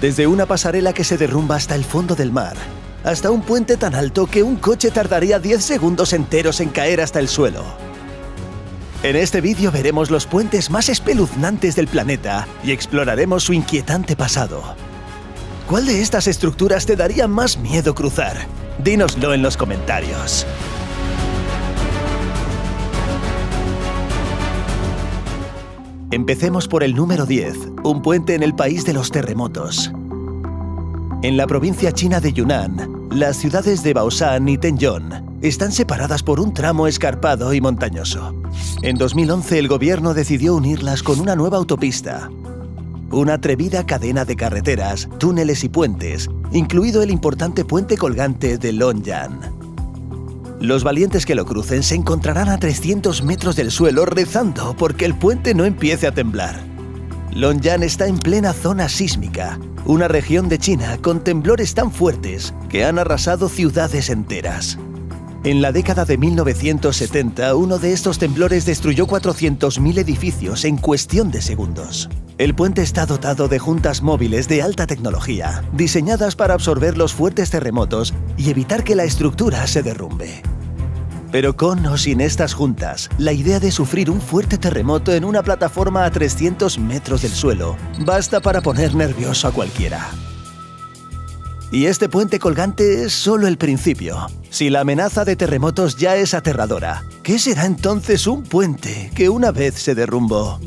Desde una pasarela que se derrumba hasta el fondo del mar, hasta un puente tan alto que un coche tardaría 10 segundos enteros en caer hasta el suelo. En este vídeo veremos los puentes más espeluznantes del planeta y exploraremos su inquietante pasado. ¿Cuál de estas estructuras te daría más miedo cruzar? Dínoslo en los comentarios. Empecemos por el número 10, un puente en el país de los terremotos. En la provincia china de Yunnan, las ciudades de Baoshan y Tenzhou están separadas por un tramo escarpado y montañoso. En 2011 el gobierno decidió unirlas con una nueva autopista. Una atrevida cadena de carreteras, túneles y puentes, incluido el importante puente colgante de Longyan. Los valientes que lo crucen se encontrarán a 300 metros del suelo rezando porque el puente no empiece a temblar. Longyan está en plena zona sísmica, una región de China con temblores tan fuertes que han arrasado ciudades enteras. En la década de 1970, uno de estos temblores destruyó 400.000 edificios en cuestión de segundos. El puente está dotado de juntas móviles de alta tecnología, diseñadas para absorber los fuertes terremotos y evitar que la estructura se derrumbe. Pero con o sin estas juntas, la idea de sufrir un fuerte terremoto en una plataforma a 300 metros del suelo basta para poner nervioso a cualquiera. Y este puente colgante es solo el principio. Si la amenaza de terremotos ya es aterradora, ¿qué será entonces un puente que una vez se derrumbó?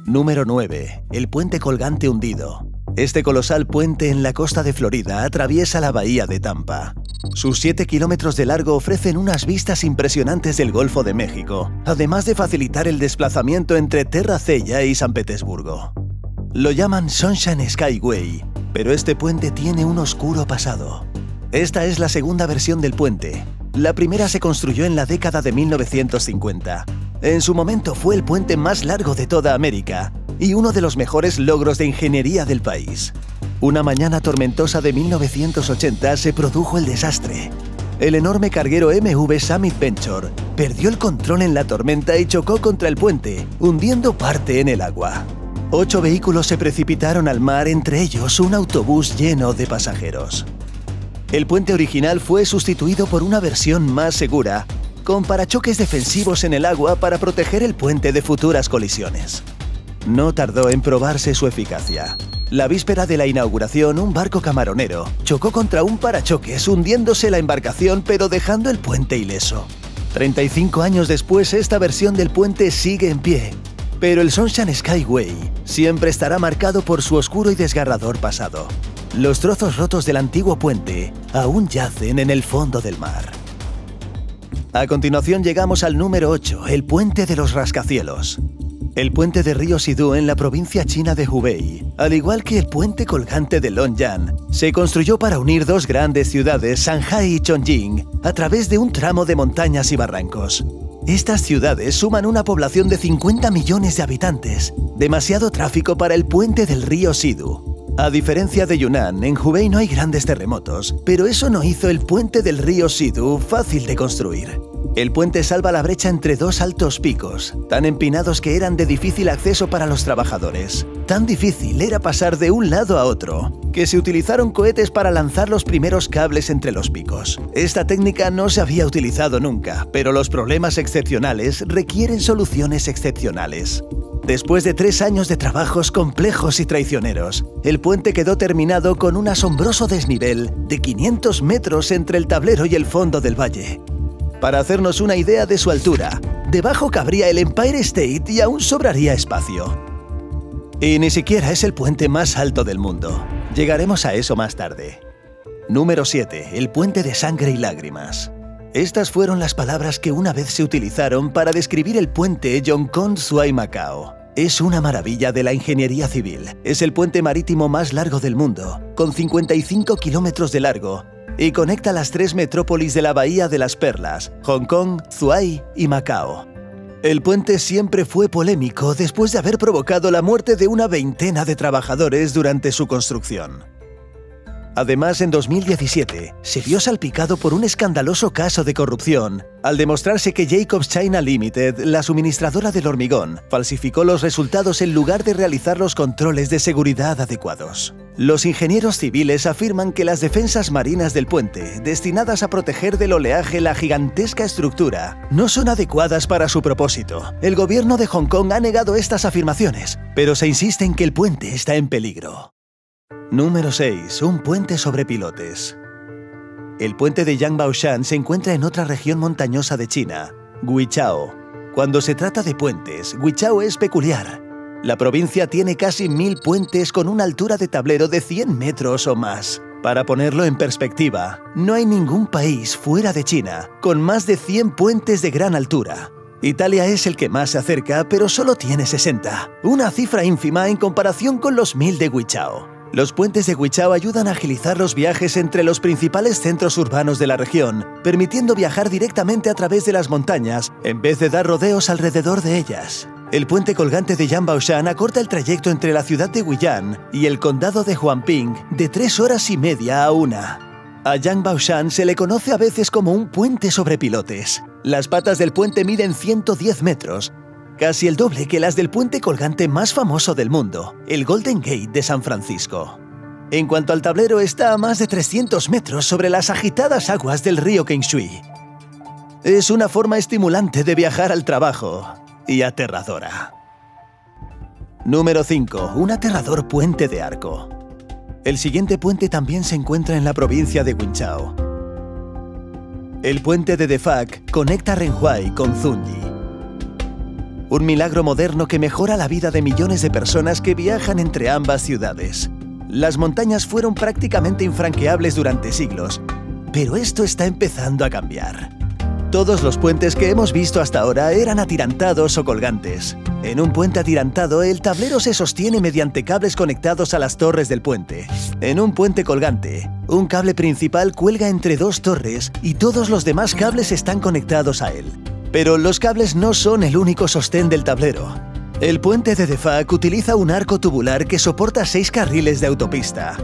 Número 9. El puente colgante hundido. Este colosal puente en la costa de Florida atraviesa la bahía de Tampa. Sus 7 kilómetros de largo ofrecen unas vistas impresionantes del Golfo de México, además de facilitar el desplazamiento entre Terra Cella y San Petersburgo. Lo llaman Sunshine Skyway, pero este puente tiene un oscuro pasado. Esta es la segunda versión del puente. La primera se construyó en la década de 1950. En su momento fue el puente más largo de toda América y uno de los mejores logros de ingeniería del país. Una mañana tormentosa de 1980 se produjo el desastre. El enorme carguero MV Summit Venture perdió el control en la tormenta y chocó contra el puente, hundiendo parte en el agua. 8 vehículos se precipitaron al mar, entre ellos un autobús lleno de pasajeros. El puente original fue sustituido por una versión más segura, con parachoques defensivos en el agua para proteger el puente de futuras colisiones. No tardó en probarse su eficacia. La víspera de la inauguración, un barco camaronero chocó contra un parachoques, hundiéndose la embarcación pero dejando el puente ileso. 35 años después, esta versión del puente sigue en pie, pero el Sunshine Skyway siempre estará marcado por su oscuro y desgarrador pasado. Los trozos rotos del antiguo puente aún yacen en el fondo del mar. A continuación llegamos al número 8, el puente de los rascacielos. El puente de río Sidhu en la provincia china de Hubei, al igual que el puente colgante de Longyan, se construyó para unir dos grandes ciudades, Shanghái y Chongqing, a través de un tramo de montañas y barrancos. Estas ciudades suman una población de 50 millones de habitantes, demasiado tráfico para el puente del río Sidhu. A diferencia de Yunnan, en Hubei no hay grandes terremotos, pero eso no hizo el puente del río Sidhu fácil de construir. El puente salva la brecha entre dos altos picos, tan empinados que eran de difícil acceso para los trabajadores. Tan difícil era pasar de un lado a otro, que se utilizaron cohetes para lanzar los primeros cables entre los picos. Esta técnica no se había utilizado nunca, pero los problemas excepcionales requieren soluciones excepcionales. Después de 3 años de trabajos complejos y traicioneros, el puente quedó terminado con un asombroso desnivel de 500 metros entre el tablero y el fondo del valle. Para hacernos una idea de su altura, debajo cabría el Empire State y aún sobraría espacio. Y ni siquiera es el puente más alto del mundo. Llegaremos a eso más tarde. Número 7. El puente de sangre y lágrimas. Estas fueron las palabras que una vez se utilizaron para describir el puente Yongkong-Zhuai-Macao. Es una maravilla de la ingeniería civil. Es el puente marítimo más largo del mundo, con 55 kilómetros de largo, y conecta las 3 metrópolis de la Bahía de las Perlas, Hong Kong, Zhuhai y Macao. El puente siempre fue polémico después de haber provocado la muerte de una veintena de trabajadores durante su construcción. Además, en 2017, se vio salpicado por un escandaloso caso de corrupción, al demostrarse que Jacobs China Limited, la suministradora del hormigón, falsificó los resultados en lugar de realizar los controles de seguridad adecuados. Los ingenieros civiles afirman que las defensas marinas del puente, destinadas a proteger del oleaje la gigantesca estructura, no son adecuadas para su propósito. El gobierno de Hong Kong ha negado estas afirmaciones, pero se insiste en que el puente está en peligro. Número 6. Un puente sobre pilotes. El puente de Yangbaoshan se encuentra en otra región montañosa de China, Guichao. Cuando se trata de puentes, Guichao es peculiar. La provincia tiene casi 1000 puentes con una altura de tablero de 100 metros o más. Para ponerlo en perspectiva, no hay ningún país fuera de China con más de 100 puentes de gran altura. Italia es el que más se acerca, pero solo tiene 60, una cifra ínfima en comparación con los 1000 de Guichao. Los puentes de Guichao ayudan a agilizar los viajes entre los principales centros urbanos de la región, permitiendo viajar directamente a través de las montañas en vez de dar rodeos alrededor de ellas. El puente colgante de Yangbaoshan acorta el trayecto entre la ciudad de Guiyang y el condado de Huangping de 3 horas y media a 1. A Yangbaoshan se le conoce a veces como un puente sobre pilotes. Las patas del puente miden 110 metros, casi el doble que las del puente colgante más famoso del mundo, el Golden Gate de San Francisco. En cuanto al tablero, está a más de 300 metros sobre las agitadas aguas del río Qingshui. Es una forma estimulante de viajar al trabajo y aterradora. Número 5. Un aterrador puente de arco. El siguiente puente también se encuentra en la provincia de Guichao. El puente de Defac conecta Renhuai con Zunyi. Un milagro moderno que mejora la vida de millones de personas que viajan entre ambas ciudades. Las montañas fueron prácticamente infranqueables durante siglos, pero esto está empezando a cambiar. Todos los puentes que hemos visto hasta ahora eran atirantados o colgantes. En un puente atirantado, el tablero se sostiene mediante cables conectados a las torres del puente. En un puente colgante, un cable principal cuelga entre 2 torres y todos los demás cables están conectados a él. Pero los cables no son el único sostén del tablero. El puente de Defac utiliza un arco tubular que soporta 6 carriles de autopista.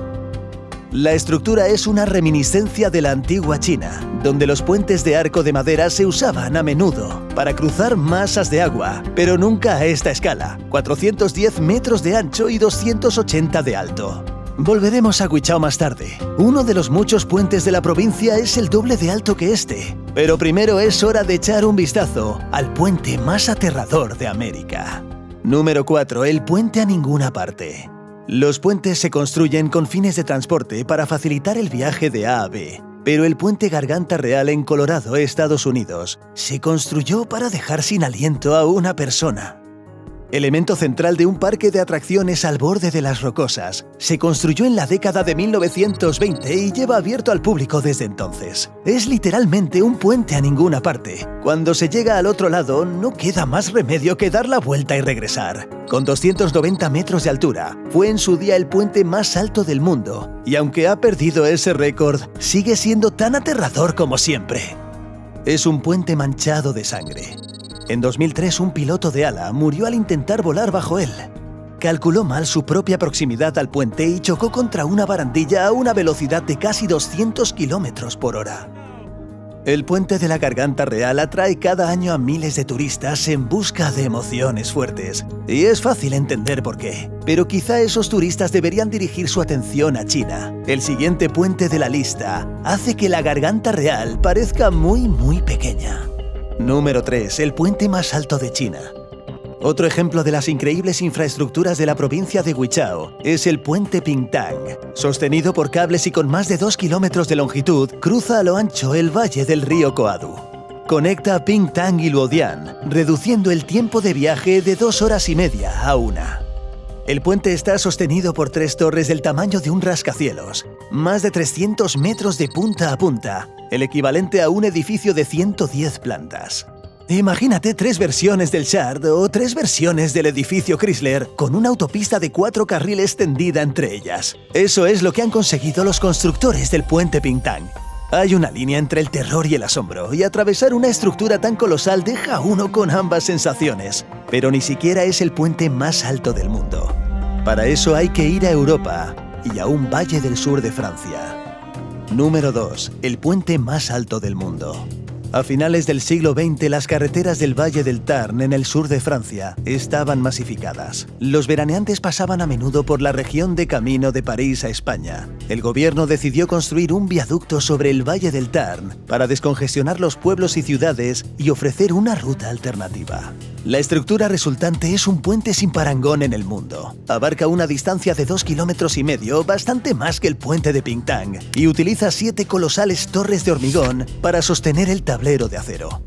La estructura es una reminiscencia de la antigua China, donde los puentes de arco de madera se usaban a menudo para cruzar masas de agua, pero nunca a esta escala, 410 metros de ancho y 280 de alto. Volveremos a Guichao más tarde. Uno de los muchos puentes de la provincia es el doble de alto que este. Pero primero es hora de echar un vistazo al puente más aterrador de América. Número 4. El puente a ninguna parte. Los puentes se construyen con fines de transporte para facilitar el viaje de A a B. Pero el puente Garganta Real en Colorado, Estados Unidos, se construyó para dejar sin aliento a una persona. Elemento central de un parque de atracciones al borde de las rocosas, se construyó en la década de 1920 y lleva abierto al público desde entonces. Es literalmente un puente a ninguna parte. Cuando se llega al otro lado, no queda más remedio que dar la vuelta y regresar. Con 290 metros de altura, fue en su día el puente más alto del mundo, y aunque ha perdido ese récord, sigue siendo tan aterrador como siempre. Es un puente manchado de sangre. En 2003, un piloto de ala murió al intentar volar bajo él. Calculó mal su propia proximidad al puente y chocó contra una barandilla a una velocidad de casi 200 kilómetros por hora. El puente de la Garganta Real atrae cada año a miles de turistas en busca de emociones fuertes. Y es fácil entender por qué. Pero quizá esos turistas deberían dirigir su atención a China. El siguiente puente de la lista hace que la Garganta Real parezca muy pequeña. Número 3. El puente más alto de China. Otro ejemplo de las increíbles infraestructuras de la provincia de Guichao es el puente Pingtang. Sostenido por cables y con más de 2 kilómetros de longitud, cruza a lo ancho el valle del río Coadu. Conecta Pingtang y Luodian, reduciendo el tiempo de viaje de 2 horas y media a 1. El puente está sostenido por 3 torres del tamaño de un rascacielos, más de 300 metros de punta a punta, el equivalente a un edificio de 110 plantas. Imagínate 3 versiones del Shard o 3 versiones del edificio Chrysler con una autopista de 4 carriles tendida entre ellas. Eso es lo que han conseguido los constructores del puente Pingtang. Hay una línea entre el terror y el asombro, y atravesar una estructura tan colosal deja a uno con ambas sensaciones. Pero ni siquiera es el puente más alto del mundo. Para eso hay que ir a Europa y a un valle del sur de Francia. Número 2. El puente más alto del mundo. A finales del siglo XX, las carreteras del Valle del Tarn, en el sur de Francia, estaban masificadas. Los veraneantes pasaban a menudo por la región de camino de París a España. El gobierno decidió construir un viaducto sobre el Valle del Tarn para descongestionar los pueblos y ciudades y ofrecer una ruta alternativa. La estructura resultante es un puente sin parangón en el mundo. Abarca una distancia de 2,5 kilómetros, bastante más que el puente de Pingtang, y utiliza 7 colosales torres de hormigón para sostener el tablero de acero.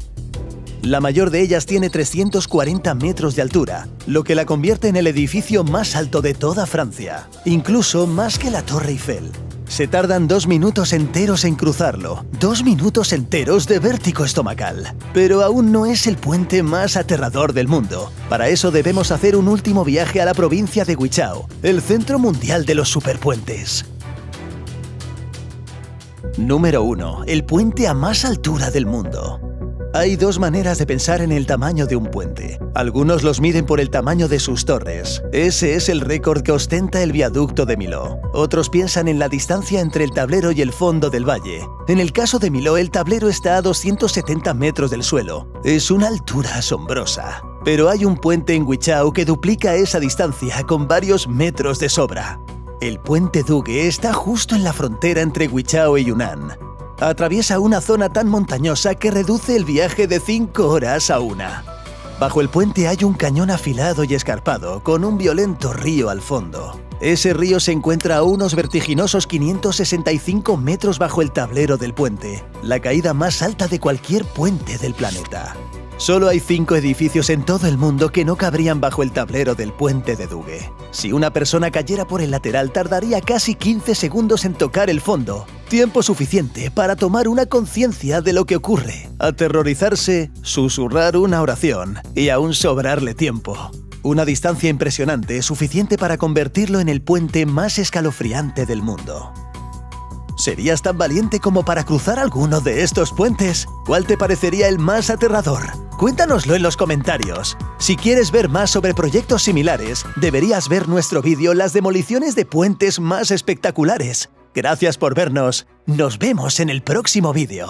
La mayor de ellas tiene 340 metros de altura, lo que la convierte en el edificio más alto de toda Francia, incluso más que la Torre Eiffel. Se tardan 2 minutos enteros en cruzarlo, 2 minutos enteros de vértigo estomacal. Pero aún no es el puente más aterrador del mundo. Para eso debemos hacer un último viaje a la provincia de Guichao, el centro mundial de los superpuentes. Número 1. El puente a más altura del mundo. Hay 2 maneras de pensar en el tamaño de un puente. Algunos los miden por el tamaño de sus torres. Ese es el récord que ostenta el viaducto de Millau. Otros piensan en la distancia entre el tablero y el fondo del valle. En el caso de Millau, el tablero está a 270 metros del suelo. Es una altura asombrosa. Pero hay un puente en Guichao que duplica esa distancia con varios metros de sobra. El puente Dugue está justo en la frontera entre Guichao y Yunnan. Atraviesa una zona tan montañosa que reduce el viaje de 5 horas a 1. Bajo el puente hay un cañón afilado y escarpado, con un violento río al fondo. Ese río se encuentra a unos vertiginosos 565 metros bajo el tablero del puente, la caída más alta de cualquier puente del planeta. Solo hay 5 edificios en todo el mundo que no cabrían bajo el tablero del puente de Dugue. Si una persona cayera por el lateral, tardaría casi 15 segundos en tocar el fondo. Tiempo suficiente para tomar una conciencia de lo que ocurre, aterrorizarse, susurrar una oración y aún sobrarle tiempo. Una distancia impresionante, suficiente para convertirlo en el puente más escalofriante del mundo. ¿Serías tan valiente como para cruzar alguno de estos puentes? ¿Cuál te parecería el más aterrador? Cuéntanoslo en los comentarios. Si quieres ver más sobre proyectos similares, deberías ver nuestro vídeo Las demoliciones de puentes más espectaculares. Gracias por vernos. Nos vemos en el próximo vídeo.